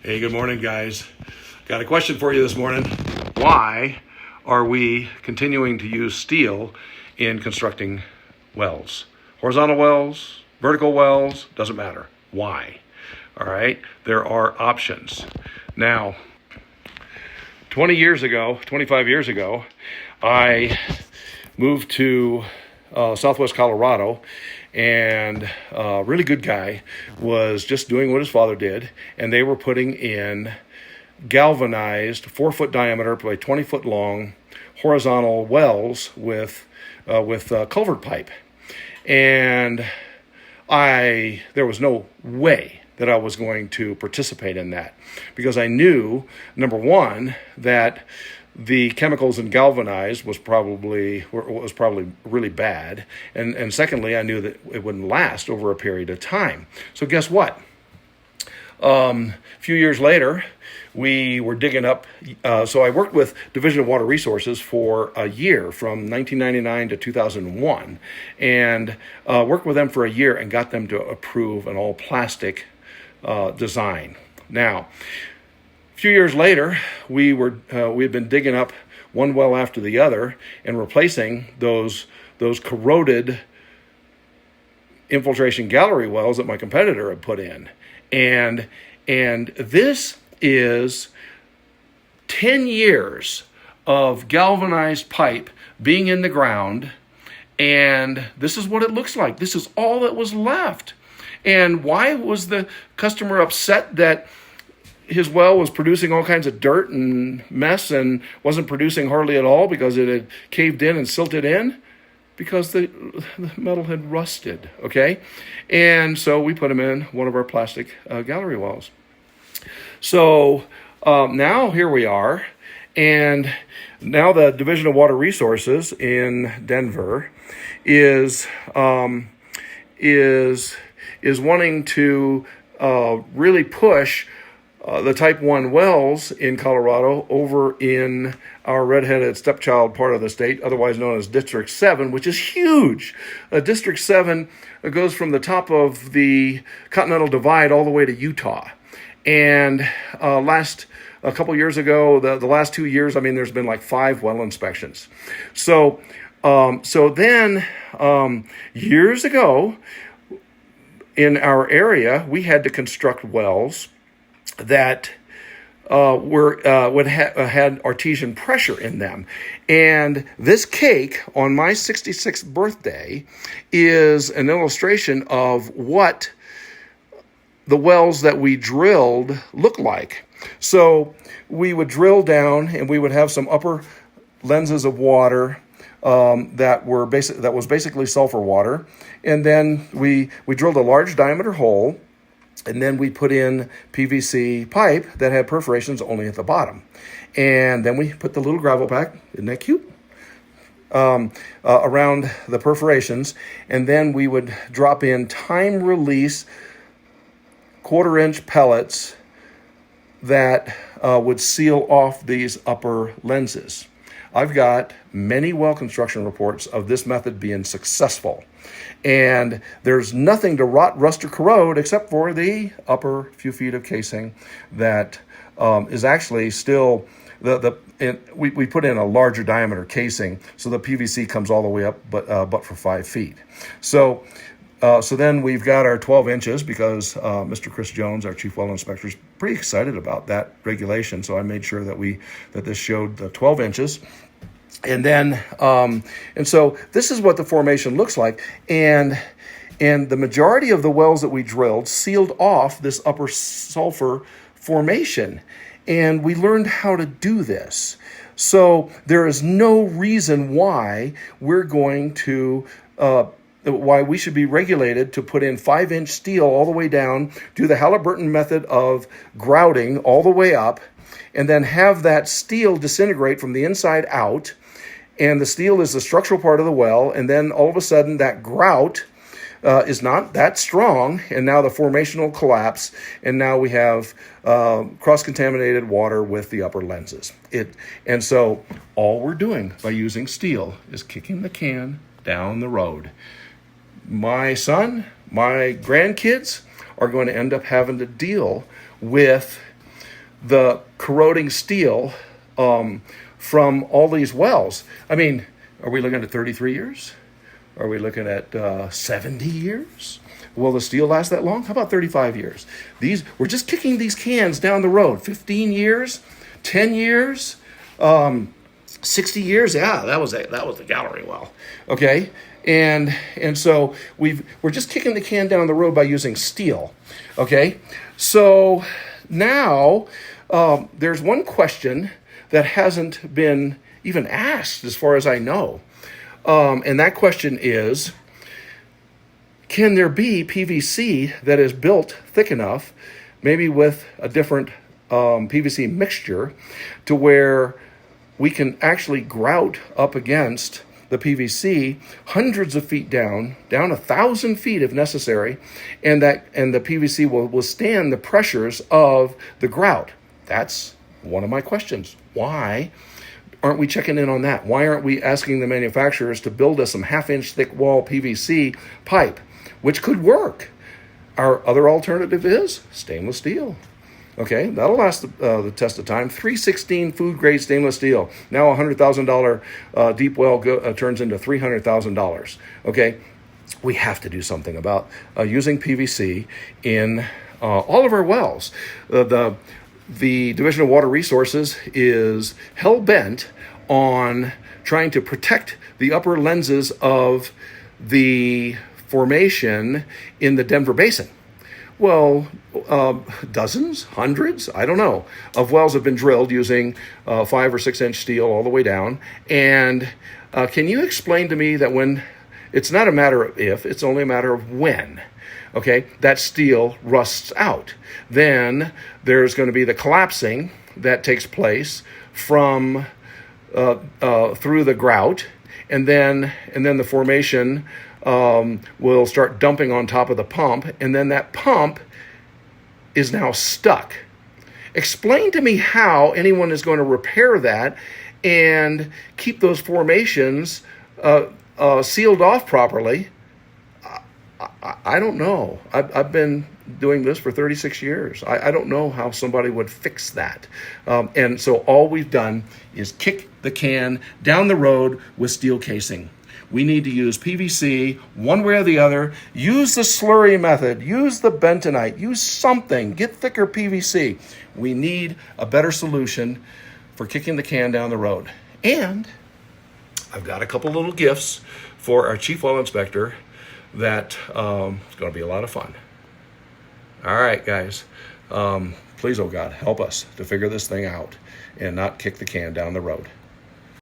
Hey, good morning, guys. Got a question for you this morning. Why are we continuing to use steel in constructing wells? Horizontal wells, vertical wells, doesn't matter. Why? All right, there are options. Now, 25 years ago, I moved to Southwest Colorado, and a really good guy was just doing what his father did, and they were putting in galvanized 4-foot diameter by 20-foot long horizontal wells with culvert pipe. And there was no way that I was going to participate in that, because I knew, number one, that the chemicals in galvanized was probably really bad, and secondly, I knew that it wouldn't last over a period of time. So guess what? A few years later, we were digging up. So I worked with Division of Water Resources for a year, from 1999 to 2001, and worked with them for a year and got them to approve an all-plastic design. Now, a few years later, we had been digging up one well after the other and replacing those corroded infiltration gallery wells that my competitor had put in. And this is 10 years of galvanized pipe being in the ground, and this is what it looks like. This is all that was left. And why was the customer upset that his well was producing all kinds of dirt and mess and wasn't producing hardly at all because it had caved in and silted in? Because the metal had rusted, okay? And so we put him in one of our plastic gallery wells. So now here we are, and now the Division of Water Resources in Denver is wanting to really push the Type 1 wells in Colorado over in our redheaded stepchild part of the state, otherwise known as District 7, which is huge. District 7 goes from the top of the Continental Divide all the way to Utah. And a couple years ago, the last 2 years, there's been like 5 well inspections. So then years ago, in our area, we had to construct wells that had artesian pressure in them. And this cake on my 66th birthday is an illustration of what the wells that we drilled look like. So we would drill down, and we would have some upper lenses of water that was basically sulfur water, and then we drilled a large diameter hole. And then we put in PVC pipe that had perforations only at the bottom. And then we put the little gravel pack, isn't that cute? Around the perforations. And then we would drop in time-release 1/4-inch pellets that would seal off these upper lenses. I've got many well construction reports of this method being successful. And there's nothing to rot, rust, or corrode except for the upper few feet of casing that is actually still we put in a larger diameter casing, so the PVC comes all the way up, but for 5 feet. So then we've got our 12 inches because Mr. Chris Jones, our chief well inspector, is pretty excited about that regulation. So I made sure that this showed the 12 inches. And then, and so this is what the formation looks like. And the majority of the wells that we drilled sealed off this upper sulfur formation. And we learned how to do this. So there is no reason why why we should be regulated to put in 5-inch steel all the way down, do the Halliburton method of grouting all the way up, and then have that steel disintegrate from the inside out. And the steel is the structural part of the well, and then all of a sudden that grout is not that strong, and now the formation will collapse, and now we have cross-contaminated water with the upper lenses. And so all we're doing by using steel is kicking the can down the road. My son, my grandkids are going to end up having to deal with the corroding steel from all these wells. I mean, are we looking at 33 years? Are we looking at 70 years? Will the steel last that long? How about 35 years? We're just kicking these cans down the road. 15 years, 10 years, 60 years. Yeah, that was the gallery well. Okay, and so we're just kicking the can down the road by using steel. Okay, so now there's one question that hasn't been even asked, as far as I know, and that question is: can there be PVC that is built thick enough, maybe with a different PVC mixture, to where we can actually grout up against the PVC hundreds of feet down 1,000 feet if necessary, and the PVC will withstand the pressures of the grout? That's one of my questions. Why aren't we checking in on that? Why aren't we asking the manufacturers to build us some half-inch thick wall PVC pipe, which could work? Our other alternative is stainless steel. Okay, that'll last the test of time. 316 food-grade stainless steel. Now a $100,000 deep well turns into $300,000. Okay, we have to do something about using PVC in all of our wells. The Division of Water Resources is hell-bent on trying to protect the upper lenses of the formation in the Denver Basin. Well, dozens, hundreds, I don't know, of wells have been drilled using 5 or 6 inch steel all the way down. And can you explain to me that when it's not a matter of if, it's only a matter of when, okay, that steel rusts out? Then there's going to be the collapsing that takes place from through the grout, and then the formation will start dumping on top of the pump, and then that pump is now stuck. Explain to me how anyone is going to repair that and keep those formations sealed off properly. I don't know. I've been doing this for 36 years. I don't know how somebody would fix that. And so all we've done is kick the can down the road with steel casing. We need to use PVC one way or the other. Use the slurry method. Use the bentonite. Use something. Get thicker PVC. We need a better solution for kicking the can down the road. And I've got a couple little gifts for our chief well inspector that is going to be a lot of fun. All right, guys. Please, oh God, help us to figure this thing out and not kick the can down the road.